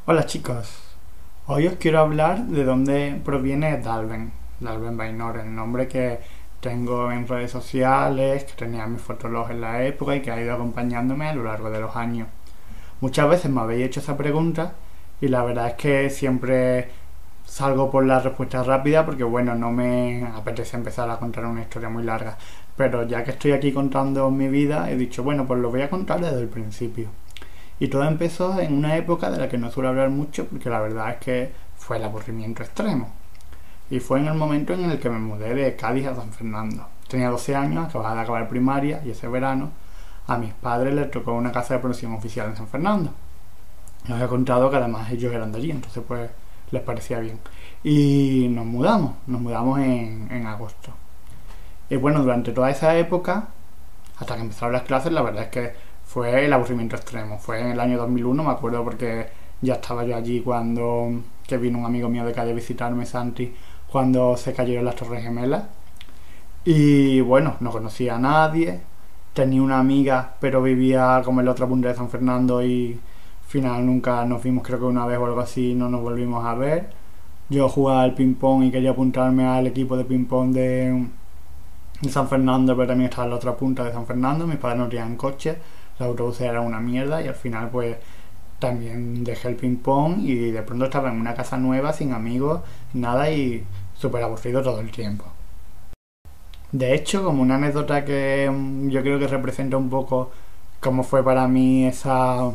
Hola chicos, hoy os quiero hablar de dónde proviene Dalben, Dalben Bainor, el nombre que tengo en redes sociales, que tenía en mis fotólogos en la época y que ha ido acompañándome a lo largo de los años. Muchas veces me habéis hecho esa pregunta y la verdad es que siempre salgo por la respuesta rápida porque bueno, no me apetece empezar a contar una historia muy larga, pero ya que estoy aquí contando mi vida he dicho bueno, pues lo voy a contar desde el principio. Y todo empezó en una época de la que no suelo hablar mucho porque la verdad es que fue el aburrimiento extremo. Y fue en el momento en el que me mudé de Cádiz a San Fernando. Tenía 12 años, acababa de acabar primaria y ese verano a mis padres les tocó una casa de producción oficial en San Fernando. Nos he contado que además ellos eran de allí, entonces pues les parecía bien. Y nos mudamos en agosto. Y bueno, durante toda esa época, hasta que empezaron las clases, la verdad es que fue el aburrimiento extremo. Fue en el año 2001, me acuerdo porque ya estaba yo allí cuando que vino un amigo mío de calle a visitarme, Santi, cuando se cayeron las Torres Gemelas. Y bueno, no conocía a nadie. Tenía una amiga, pero vivía como en la otra punta de San Fernando y al final nunca nos vimos, creo que una vez o algo así, no nos volvimos a ver. Yo jugaba al ping-pong y quería apuntarme al equipo de ping-pong de San Fernando, pero también estaba en la otra punta de San Fernando. Mis padres no tenían coche, los autobuses eran una mierda y al final pues también dejé el ping pong y de pronto estaba en una casa nueva, sin amigos, nada y súper aburrido todo el tiempo. De hecho, como una anécdota que yo creo que representa un poco cómo fue para mí esa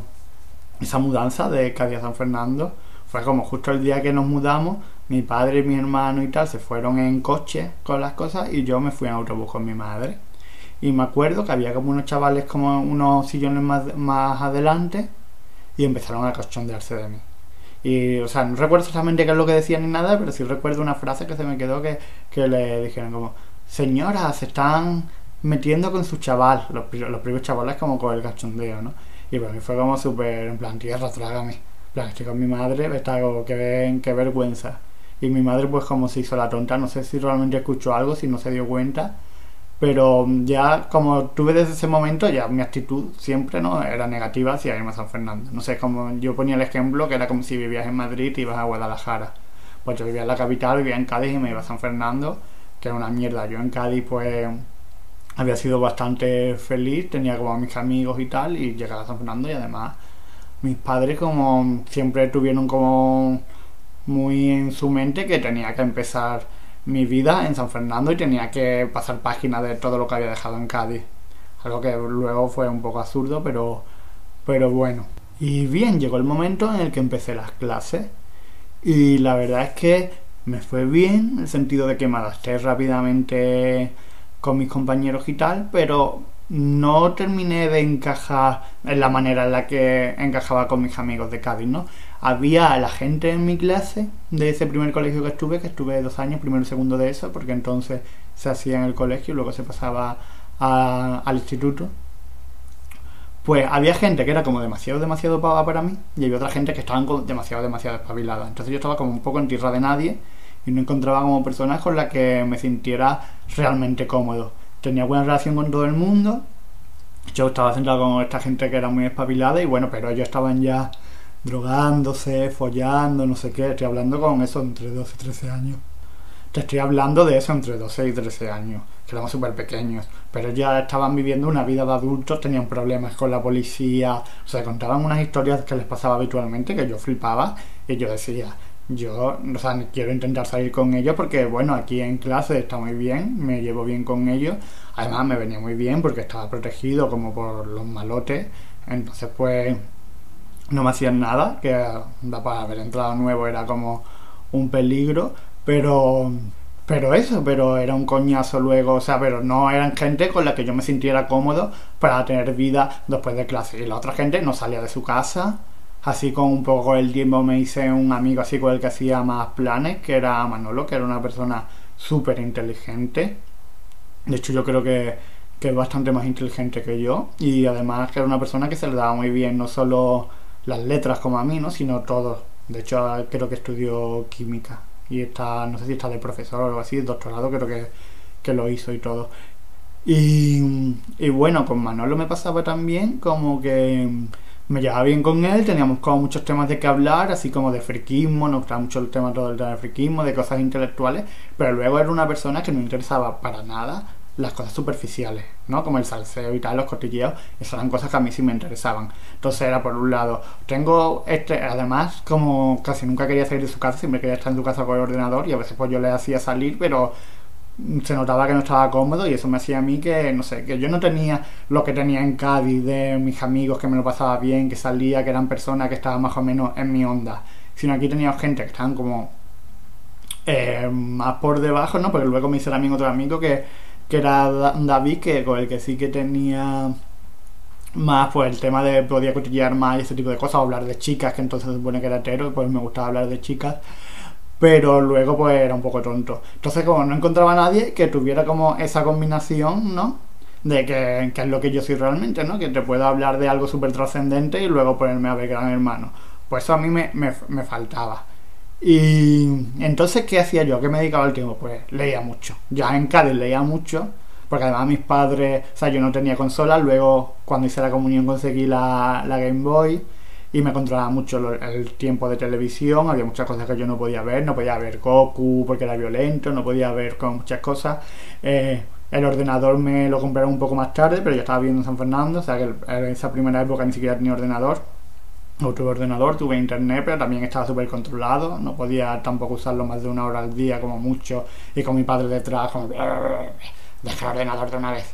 mudanza de Cádiz a San Fernando, fue como justo el día que nos mudamos, mi padre y mi hermano y tal se fueron en coche con las cosas y yo me fui en autobús con mi madre. Y me acuerdo que había como unos chavales como unos sillones más adelante y empezaron a cachondearse de mí. Y, o sea, no recuerdo exactamente qué es lo que decían ni nada, pero sí recuerdo una frase que se me quedó que le dijeron como, señora, se están metiendo con su chaval, los primeros chavales como con el cachondeo, ¿no? Y para mí fue como súper, en plan, tierra, trágame. En plan, estoy con mi madre, está como, qué vergüenza. Y mi madre pues como se hizo la tonta, no sé si realmente escuchó algo, si no se dio cuenta, pero ya como tuve desde ese momento, ya mi actitud siempre no era negativa hacia irme a San Fernando. No sé, como yo ponía el ejemplo que era como si vivías en Madrid y ibas a Guadalajara. Pues yo vivía en la capital, vivía en Cádiz y me iba a San Fernando, que era una mierda. Yo en Cádiz pues había sido bastante feliz, tenía como a mis amigos y tal, y llegaba a San Fernando y además mis padres como siempre tuvieron como muy en su mente que tenía que empezar mi vida en San Fernando y tenía que pasar página de todo lo que había dejado en Cádiz. Algo que luego fue un poco absurdo, pero bueno. Y bien, llegó el momento en el que empecé las clases y la verdad es que me fue bien, en el sentido de que me adapté rápidamente con mis compañeros y tal, pero no terminé de encajar en la manera en la que encajaba con mis amigos de Cádiz, ¿no? Había la gente en mi clase de ese primer colegio que estuve 2 años, primero y segundo de eso, porque entonces se hacía en el colegio y luego se pasaba al instituto. Pues había gente que era como demasiado pava para mí y había otra gente que estaban como demasiado espabilada. Entonces yo estaba como un poco en tierra de nadie y no encontraba como personas con las que me sintiera realmente cómodo. Tenía buena relación con todo el mundo. Yo estaba centrado con esta gente que era muy espabilada y bueno, pero ellos estaban ya drogándose, follando, no sé qué. Estoy hablando con eso entre 12 y 13 años. Te estoy hablando de eso entre 12 y 13 años, que éramos súper pequeños, pero ya estaban viviendo una vida de adultos, tenían problemas con la policía, o sea, contaban unas historias que les pasaba habitualmente que yo flipaba y yo decía, yo, o sea, quiero intentar salir con ellos porque, bueno, aquí en clase está muy bien, me llevo bien con ellos, además me venía muy bien porque estaba protegido como por los malotes, entonces pues no me hacían nada, que para haber entrado nuevo era como un peligro, pero pero era un coñazo luego, o sea, pero no eran gente con la que yo me sintiera cómodo para tener vida después de clase. Y la otra gente no salía de su casa, así con un poco el tiempo me hice un amigo así con el que hacía más planes, que era Manolo, que era una persona súper inteligente. De hecho yo creo que es bastante más inteligente que yo y además que era una persona que se le daba muy bien no solo las letras como a mí, ¿no? Sino todo. De hecho creo que estudió química y está, no sé si está de profesor o algo así, doctorado creo que lo hizo y todo. Y bueno, con Manolo me pasaba también como que me llevaba bien con él, teníamos como muchos temas de qué hablar, así como de friquismo, nos gustaba mucho el tema todo el tema de friquismo, de cosas intelectuales, pero luego era una persona que no interesaba para nada las cosas superficiales, ¿no? Como el salseo y tal, los cotilleos, esas eran cosas que a mí sí me interesaban. Entonces era por un lado, además como casi nunca quería salir de su casa, siempre quería estar en su casa con el ordenador y a veces pues yo le hacía salir, pero se notaba que no estaba cómodo y eso me hacía a mí que, no sé, que yo no tenía lo que tenía en Cádiz de mis amigos, que me lo pasaba bien, que salía, que eran personas que estaban más o menos en mi onda, sino aquí tenía gente que estaban como más por debajo, ¿no? Porque luego me hice también otro amigo que era David, que con el que sí que tenía más pues el tema de podía cotillear más y ese tipo de cosas, o hablar de chicas, que entonces se supone que era hetero, pues me gustaba hablar de chicas, pero luego pues era un poco tonto. Entonces como no encontraba a nadie que tuviera como esa combinación, ¿no? De que es lo que yo soy realmente, ¿no? Que te puedo hablar de algo súper trascendente y luego ponerme a ver Gran Hermano. Pues eso a mí me faltaba. Y entonces, ¿qué hacía yo? ¿Qué me dedicaba al tiempo? Pues leía mucho. Ya en Cádiz leía mucho, porque además mis padres, o sea, yo no tenía consola, luego cuando hice la comunión conseguí la Game Boy y me controlaba mucho el tiempo de televisión, había muchas cosas que yo no podía ver Goku porque era violento, no podía ver con muchas cosas. El ordenador me lo compraron un poco más tarde, pero yo estaba viviendo en San Fernando, o sea que en esa primera época ni siquiera tenía ordenador. No tuve ordenador, tuve internet, pero también estaba súper controlado. No podía tampoco usarlo más de una hora al día, como mucho. Y con mi padre detrás, como... Deja el ordenador de una vez.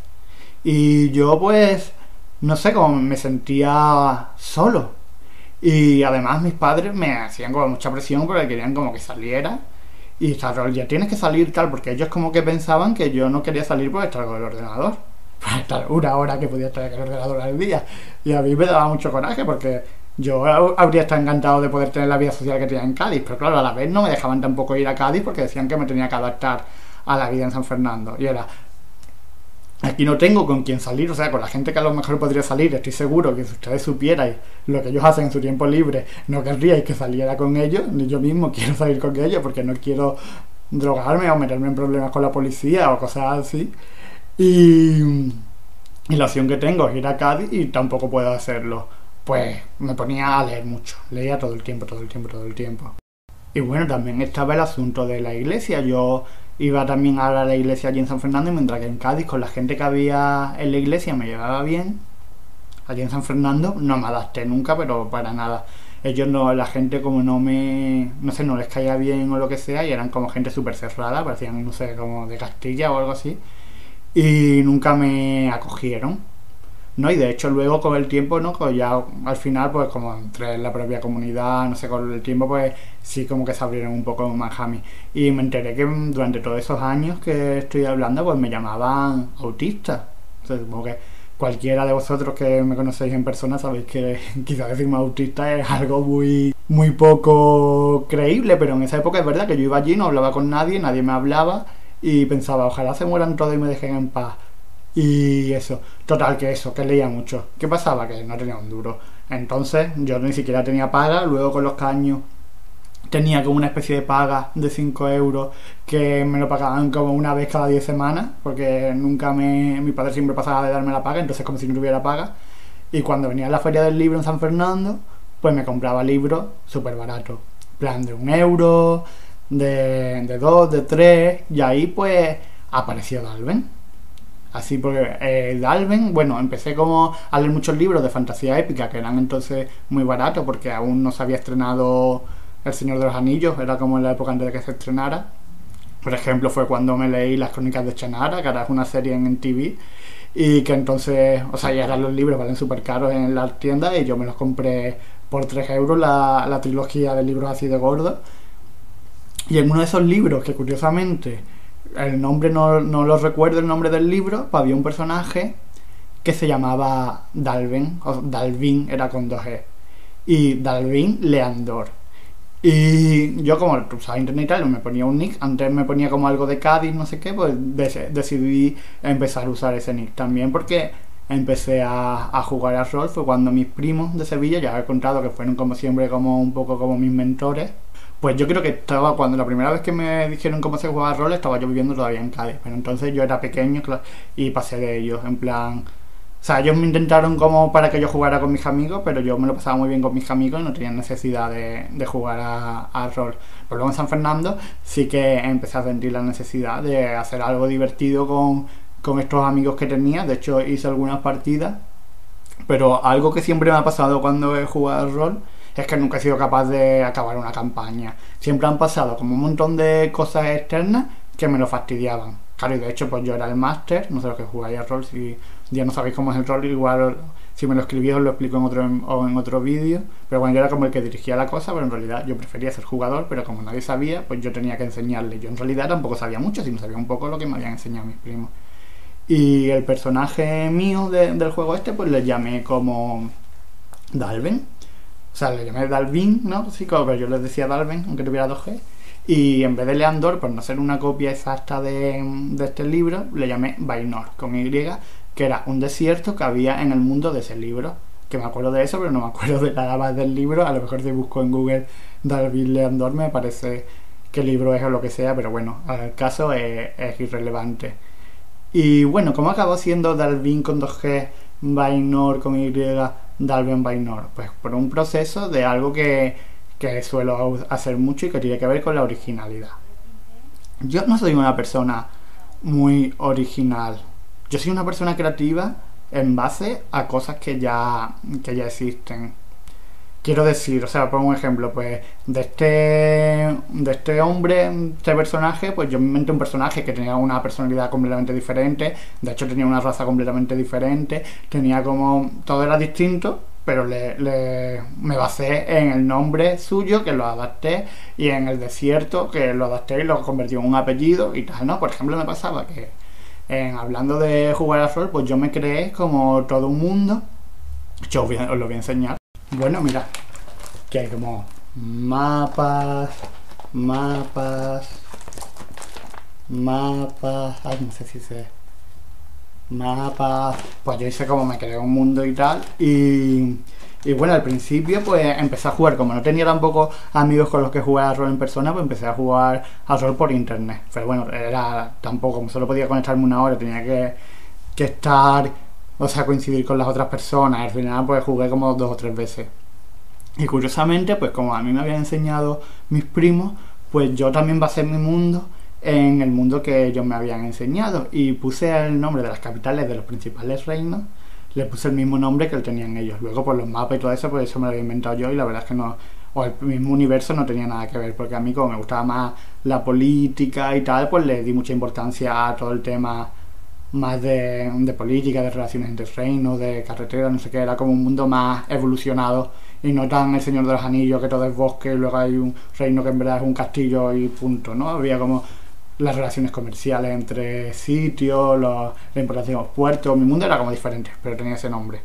Y yo, pues, no sé, como me sentía solo. Y además mis padres me hacían como mucha presión porque querían como que saliera. Y estar todo el día, tienes que salir tal, porque ellos como que pensaban que yo no quería salir por estar con el ordenador. Para estar una hora que podía estar con el ordenador al día. Y a mí me daba mucho coraje porque yo habría estado encantado de poder tener la vida social que tenía en Cádiz, pero claro, a la vez no me dejaban tampoco ir a Cádiz porque decían que me tenía que adaptar a la vida en San Fernando. Y era, aquí no tengo con quién salir, o sea, con la gente que a lo mejor podría salir, estoy seguro que si ustedes supierais lo que ellos hacen en su tiempo libre, no querríais que saliera con ellos, ni yo mismo quiero salir con ellos porque no quiero drogarme o meterme en problemas con la policía o cosas así. Y, y la opción que tengo es ir a Cádiz y tampoco puedo hacerlo. Pues me ponía a leer mucho, leía todo el tiempo, todo el tiempo, todo el tiempo. Y bueno, también estaba el asunto de la iglesia. Yo iba también a la iglesia allí en San Fernando, y mientras que en Cádiz con la gente que había en la iglesia me llevaba bien, allí en San Fernando no me adapté nunca, pero para nada. Ellos no, la gente como no sé, no les caía bien o lo que sea, y eran como gente súper cerrada, parecían, no sé, como de Castilla o algo así, y nunca me acogieron. ¿No? Y de hecho luego con el tiempo, ¿no? Pues ya al final, pues como entré en la propia comunidad, no sé, con el tiempo pues sí como que se abrieron un poco más a mí. Y me enteré que durante todos esos años que estoy hablando, pues me llamaban autista. O sea, supongo que cualquiera de vosotros que me conocéis en persona sabéis que quizás decirme autista es algo muy poco creíble, pero en esa época es verdad que yo iba allí, no hablaba con nadie, nadie me hablaba y pensaba, ojalá se mueran todos y me dejen en paz. Y total, que leía mucho. ¿Qué pasaba? Que no tenía un duro. Entonces yo ni siquiera tenía paga, luego con los caños tenía como una especie de paga de 5 euros que me lo pagaban como una vez cada 10 semanas, porque mi padre siempre pasaba de darme la paga, entonces como si no tuviera paga. Y cuando venía a la feria del libro en San Fernando, pues me compraba libros súper baratos. Plan de 1 euro, de 2, de 3, y ahí pues apareció Dalben. Así porque Dalben, bueno, empecé como a leer muchos libros de fantasía épica que eran entonces muy baratos porque aún no se había estrenado El Señor de los Anillos, era como en la época antes de que se estrenara. Por ejemplo, fue cuando me leí Las Crónicas de Shannara, que ahora es una serie en TV, y que entonces, o sea, ya eran los libros, valen súper caros en las tiendas, y yo me los compré por 3 euros la trilogía de libros así de gordos. Y en uno de esos libros, que curiosamente el nombre no lo recuerdo, el nombre del libro, pues había un personaje que se llamaba Dalben, o Dalvin era con 2 E, y Dalvin Leandor. Y yo, como usaba internet y tal, me ponía un nick, antes me ponía como algo de Cádiz, no sé qué, pues decidí empezar a usar ese nick también porque empecé a jugar a rol. Fue cuando mis primos de Sevilla, ya he contado que fueron como siempre como un poco como mis mentores. Pues yo creo que estaba, cuando la primera vez que me dijeron cómo se jugaba rol, estaba yo viviendo todavía en Cádiz, pero entonces yo era pequeño y pasé de ellos, en plan, sea, ellos me intentaron como para que yo jugara con mis amigos, pero yo me lo pasaba muy bien con mis amigos y no tenía necesidad de jugar a rol. Pero luego en San Fernando sí que empecé a sentir la necesidad de hacer algo divertido con estos amigos que tenía. De hecho, hice algunas partidas, pero algo que siempre me ha pasado cuando he jugado al rol es que nunca he sido capaz de acabar una campaña. Siempre han pasado como un montón de cosas externas que me lo fastidiaban. Claro, y de hecho pues yo era el máster, no sé los que jugáis al rol, si ya no sabéis cómo es el rol, igual si me lo escribís os lo explico en otro vídeo, pero bueno, yo era como el que dirigía la cosa, pero en realidad yo prefería ser jugador, pero como nadie sabía, pues yo tenía que enseñarle. Yo en realidad tampoco sabía mucho, sino sabía un poco lo que me habían enseñado mis primos. Y el personaje mío del juego este, pues le llamé como Dalven. O sea, le llamé Dalvin, ¿no? Sí, pero yo les decía Dalven, aunque tuviera 2G. Y en vez de Leandor, por no ser una copia exacta de este libro, le llamé Vainor, con Y, que era un desierto que había en el mundo de ese libro. Que me acuerdo de eso, pero no me acuerdo de nada más del libro. A lo mejor si busco en Google Dalvin Leandor me parece qué libro es o lo que sea, pero bueno, el caso es irrelevante. Y bueno, ¿cómo acabó siendo Dalvin con 2G, Vainor con Y, Dalvin Vainor? Pues por un proceso de algo que suelo hacer mucho y que tiene que ver con la originalidad. Yo no soy una persona muy original. Yo soy una persona creativa en base a cosas que ya existen. Quiero decir, o sea, por un ejemplo, pues de este hombre, este personaje, pues yo me inventé un personaje que tenía una personalidad completamente diferente, de hecho tenía una raza completamente diferente, tenía como, todo era distinto, pero me basé en el nombre suyo, que lo adapté, y en el desierto, que lo adapté y lo convertí en un apellido y tal, ¿no? Por ejemplo, me pasaba que, hablando de jugar al rol, pues yo me creé como todo un mundo. Yo os lo voy a enseñar. Bueno, mira, que hay como mapas, ay, no sé si mapas, pues yo hice como me creé un mundo y tal, y bueno, al principio pues empecé a jugar, como no tenía tampoco amigos con los que jugar a rol en persona, pues empecé a jugar a rol por internet, pero bueno, era tampoco, como solo podía conectarme una hora, tenía que estar, o sea, coincidir con las otras personas. Al final pues jugué como 2 o 3 veces. Y curiosamente, pues como a mí me habían enseñado mis primos, pues yo también basé mi mundo en el mundo que ellos me habían enseñado. Y puse el nombre de las capitales de los principales reinos, le puse el mismo nombre que el tenían ellos. Luego pues los mapas y todo eso, pues eso me lo había inventado yo y la verdad es que no, o el mismo universo no tenía nada que ver, porque a mí como me gustaba más la política y tal, pues le di mucha importancia a todo el tema más de política, de relaciones entre reinos, de carreteras, no sé qué, era como un mundo más evolucionado y no tan el Señor de los Anillos, que todo es bosque y luego hay un reino que en verdad es un castillo y punto, ¿no? Había como las relaciones comerciales entre sitios, la importancia de los puertos. Mi mundo era como diferente, pero tenía ese nombre.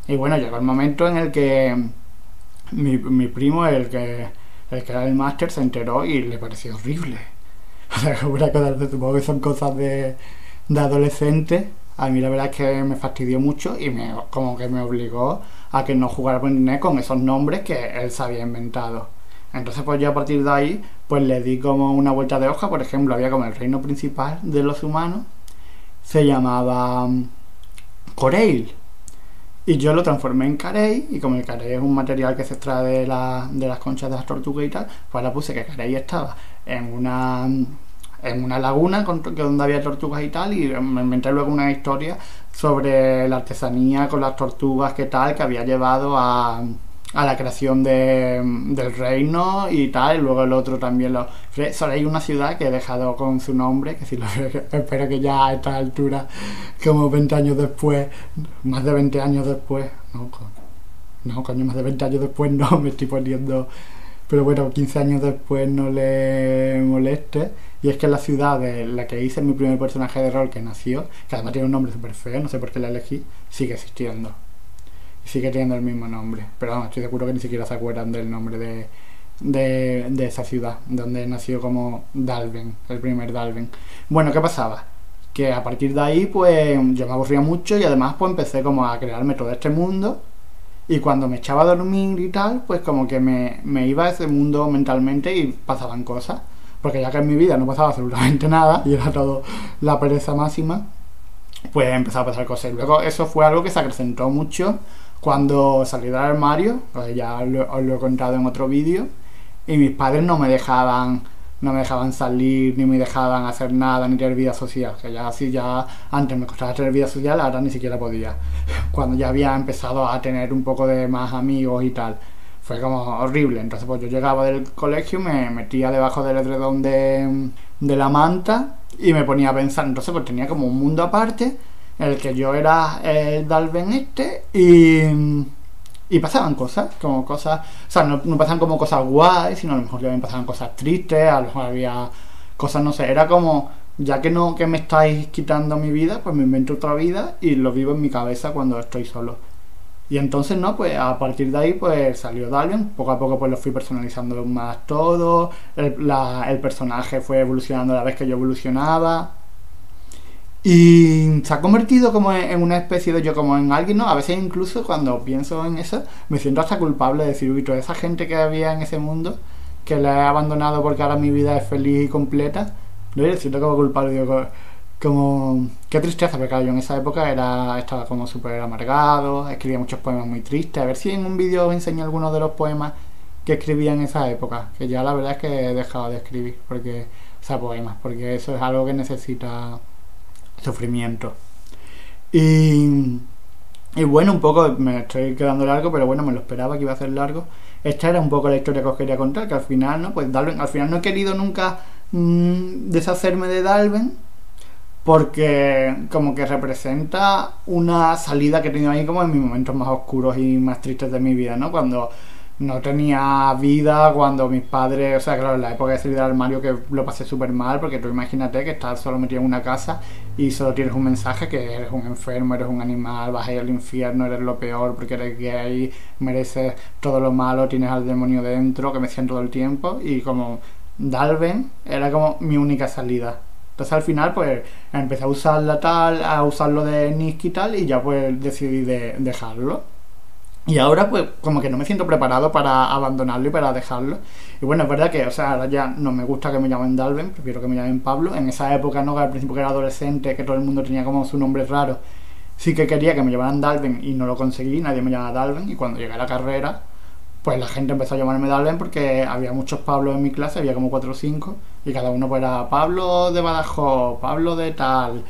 Y bueno, llegó el momento en el que mi primo, el que era el máster, se enteró y le pareció horrible. O sea, como una cosa, supongo que son cosas de adolescente. A mí la verdad es que me fastidió mucho y como que me obligó a que no jugara por internet con esos nombres que él se había inventado. Entonces pues yo a partir de ahí pues le di como una vuelta de hoja. Por ejemplo, había como el reino principal de los humanos, se llamaba Coreil, y yo lo transformé en carey, y como el carey es un material que se extrae de las conchas de las tortugas y tal, pues ahora puse que carey estaba en una laguna donde había tortugas y tal, y me inventé luego una historia sobre la artesanía con las tortugas que había llevado a la creación del reino y tal, y luego el otro también solo hay una ciudad que he dejado con su nombre, que si lo espero que ya a esta altura, como 20 años después, más de 20 años después, no, coño, más de 20 años después no, me estoy poniendo, pero bueno, 15 años después no le moleste. Y es que la ciudad de la que hice mi primer personaje de rol que nació, que además tiene un nombre súper feo, no sé por qué la elegí, sigue existiendo. Y sigue teniendo el mismo nombre. Pero vamos, estoy seguro que ni siquiera se acuerdan del nombre de esa ciudad, donde nació como Dalven, el primer Dalven. Bueno, ¿qué pasaba? Que a partir de ahí, pues yo me aburría mucho y además pues empecé como a crearme todo este mundo. Y cuando me echaba a dormir y tal, pues como que me iba a ese mundo mentalmente y pasaban cosas. Porque ya que en mi vida no pasaba absolutamente nada y era todo la pereza máxima, pues empezó a pasar cosas. Y luego eso fue algo que se acrecentó mucho cuando salí del armario, pues ya os lo he contado en otro vídeo, y mis padres no me dejaban salir, ni me dejaban hacer nada, ni tener vida social. Que ya así ya antes me costaba tener vida social, ahora ni siquiera podía. Cuando ya había empezado a tener un poco de más amigos y tal. Fue como horrible. Entonces pues yo llegaba del colegio, me metía debajo del edredón de la manta y me ponía a pensar. Entonces pues tenía como un mundo aparte en el que yo era el Dalben y pasaban cosas, como cosas, o sea, no pasaban como cosas guays, sino a lo mejor también pasaban cosas tristes, a lo mejor había cosas, no sé, era como, ya que no, que me estáis quitando mi vida, pues me invento otra vida y lo vivo en mi cabeza cuando estoy solo. Y entonces, ¿no? Pues a partir de ahí, pues salió Dalben, poco a poco pues lo fui personalizando más todo, el personaje fue evolucionando a la vez que yo evolucionaba. Y se ha convertido como en una especie de yo, como en alguien, ¿no? A veces incluso cuando pienso en eso, me siento hasta culpable de decir, uy, toda esa gente que había en ese mundo, que la he abandonado porque ahora mi vida es feliz y completa, ¿no? Y me siento como culpable, digo, como qué tristeza, porque claro, yo en esa época estaba como súper amargado, escribía muchos poemas muy tristes. A ver si en un vídeo os enseño algunos de los poemas que escribía en esa época, que ya la verdad es que he dejado de escribir, porque, o sea, poemas, porque eso es algo que necesita sufrimiento. Y, y bueno, un poco me estoy quedando largo, pero bueno, me lo esperaba que iba a ser largo. Esta era un poco la historia que os quería contar, que al final, ¿no? Pues Dalben, al final no he querido nunca deshacerme de Dalben, porque como que representa una salida que he tenido ahí como en mis momentos más oscuros y más tristes de mi vida, ¿no? Cuando no tenía vida, cuando mis padres, o sea, claro, en la época de salir del armario que lo pasé súper mal, porque tú imagínate que estás solo metido en una casa y solo tienes un mensaje que eres un enfermo, eres un animal, vas a ir al infierno, eres lo peor porque eres gay, mereces todo lo malo, tienes al demonio dentro, que me decían todo el tiempo, y como Dalben era como mi única salida. Entonces al final pues empecé a usarla tal, a usarlo de Nick y tal, y ya pues decidí dejarlo. Y ahora pues como que no me siento preparado para abandonarlo y para dejarlo. Y bueno, es verdad que, o sea, ahora ya no me gusta que me llamen Dalben, prefiero que me llamen Pablo. En esa época, no, que al principio que era adolescente, que todo el mundo tenía como su nombre raro, sí que quería que me llamaran Dalben y no lo conseguí, nadie me llamaba Dalben. Y cuando llegué a la carrera, pues la gente empezó a llamarme Dalben porque había muchos Pablos en mi clase, había como 4 o 5, y cada uno pues era Pablo de Badajoz, Pablo de tal,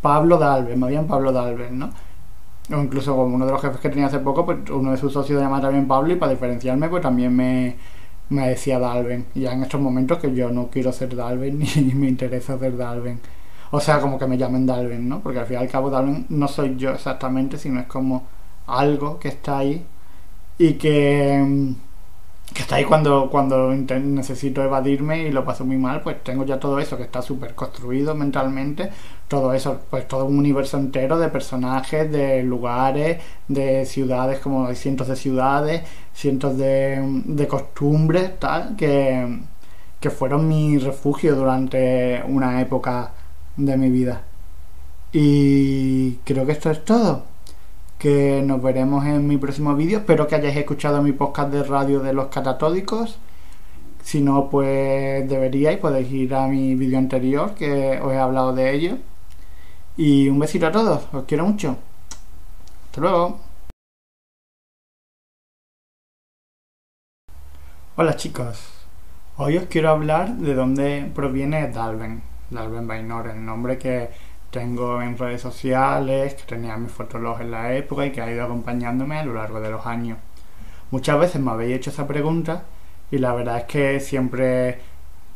Pablo Dalben, me habían Pablo Dalben, ¿no? O incluso como uno de los jefes que tenía hace poco, pues uno de sus socios se llama también Pablo, y para diferenciarme pues también me decía Dalben. Y ya en estos momentos que yo no quiero ser Dalben ni me interesa ser Dalben. O sea, como que me llamen Dalben, ¿no? Porque al fin y al cabo Dalben no soy yo exactamente, sino es como algo que está ahí y que está ahí cuando necesito evadirme y lo paso muy mal, pues tengo ya todo eso que está súper construido mentalmente, todo eso, pues todo un universo entero de personajes, de lugares, de ciudades, como hay cientos de ciudades, cientos de costumbres, tal, que fueron mi refugio durante una época de mi vida. Y creo que esto es todo, que nos veremos en mi próximo vídeo. Espero que hayáis escuchado mi podcast de radio de los catatódicos. Si no, pues deberíais, podéis ir a mi vídeo anterior que os he hablado de ello. Y un besito a todos, os quiero mucho. Hasta luego. Hola chicos, hoy os quiero hablar de dónde proviene Dalben, Dalben Vainor, el nombre que tengo en redes sociales, que tenía mi fotolog en la época y que ha ido acompañándome a lo largo de los años. Muchas veces me habéis hecho esa pregunta y la verdad es que siempre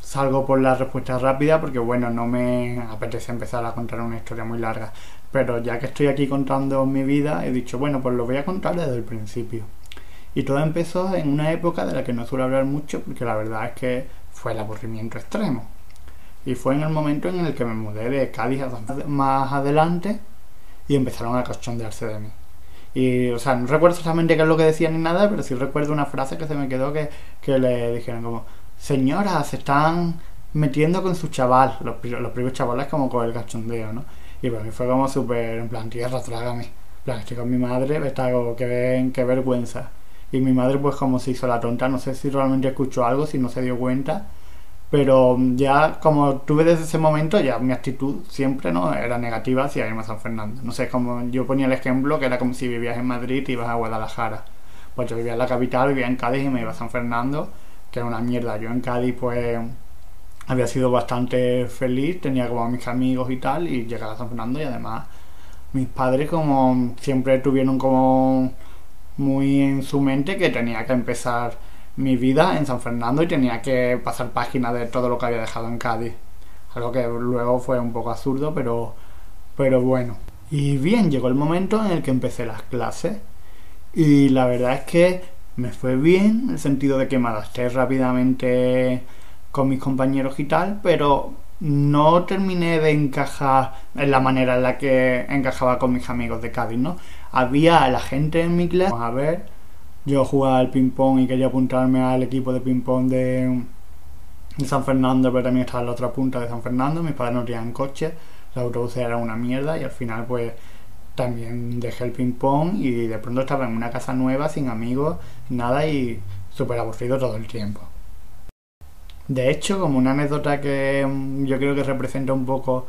salgo por la respuesta rápida porque bueno, no me apetece empezar a contar una historia muy larga, pero ya que estoy aquí contando mi vida he dicho bueno, pues lo voy a contar desde el principio. Y todo empezó en una época de la que no suelo hablar mucho porque la verdad es que fue el aburrimiento extremo. Y fue en el momento en el que me mudé de Cádiz a más adelante y empezaron a cachondearse de mí. Y, o sea, no recuerdo exactamente qué es lo que decían ni nada, pero sí recuerdo una frase que se me quedó que le dijeron como: señora, se están metiendo con su chaval. Los primeros chavales como con el cachondeo, ¿no? Y para mí fue como súper, en plan, tierra, trágame. En plan, estoy con mi madre, está como, qué vergüenza. Y mi madre pues como se hizo la tonta, no sé si realmente escuchó algo, si no se dio cuenta. Pero ya como tuve desde ese momento, ya mi actitud siempre no era negativa hacia irme a San Fernando. No sé, como yo ponía el ejemplo que era como si vivías en Madrid y ibas a Guadalajara. Pues yo vivía en la capital, vivía en Cádiz y me iba a San Fernando, que era una mierda. Yo en Cádiz pues había sido bastante feliz, tenía como a mis amigos y tal, y llegaba a San Fernando y además mis padres como siempre tuvieron como muy en su mente que tenía que empezar mi vida en San Fernando y tenía que pasar página de todo lo que había dejado en Cádiz. Algo que luego fue un poco absurdo, pero bueno. Y bien, llegó el momento en el que empecé las clases y la verdad es que me fue bien, en el sentido de que me adapté rápidamente con mis compañeros y tal, pero no terminé de encajar en la manera en la que encajaba con mis amigos de Cádiz, ¿no? Había la gente en mi clase, a ver, yo jugaba al ping pong y quería apuntarme al equipo de ping pong de San Fernando, pero también estaba en la otra punta de San Fernando, mis padres no tenían coche, los autobuses eran una mierda y al final pues también dejé el ping pong y de pronto estaba en una casa nueva, sin amigos, nada y súper aburrido todo el tiempo. De hecho, como una anécdota que yo creo que representa un poco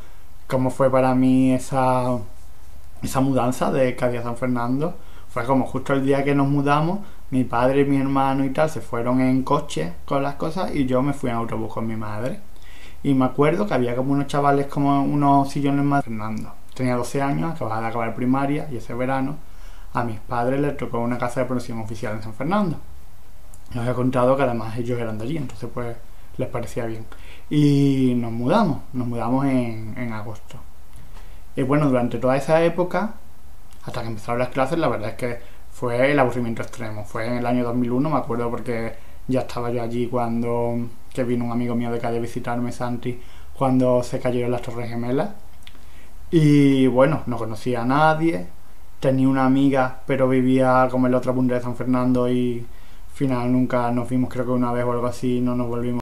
cómo fue para mí esa mudanza de Cádiz a San Fernando, fue como justo el día que nos mudamos, mi padre y mi hermano y tal se fueron en coche con las cosas y yo me fui en autobús con mi madre. Y me acuerdo que había como unos chavales, como unos sillones más. Fernando tenía 12 años, acababa de acabar primaria y ese verano a mis padres les tocó una casa de promoción oficial en San Fernando. Les había contado que además ellos eran de allí, entonces pues les parecía bien. Y nos mudamos en agosto. Y bueno, durante toda esa época, hasta que empezaron las clases, la verdad es que fue el aburrimiento extremo. Fue en el año 2001, me acuerdo porque ya estaba yo allí cuando que vino un amigo mío de calle a visitarme, Santi, cuando se cayeron las Torres Gemelas. Y bueno, no conocía a nadie, tenía una amiga, pero vivía como en la otra punta de San Fernando y al final nunca nos vimos, creo que una vez o algo así, no nos volvimos.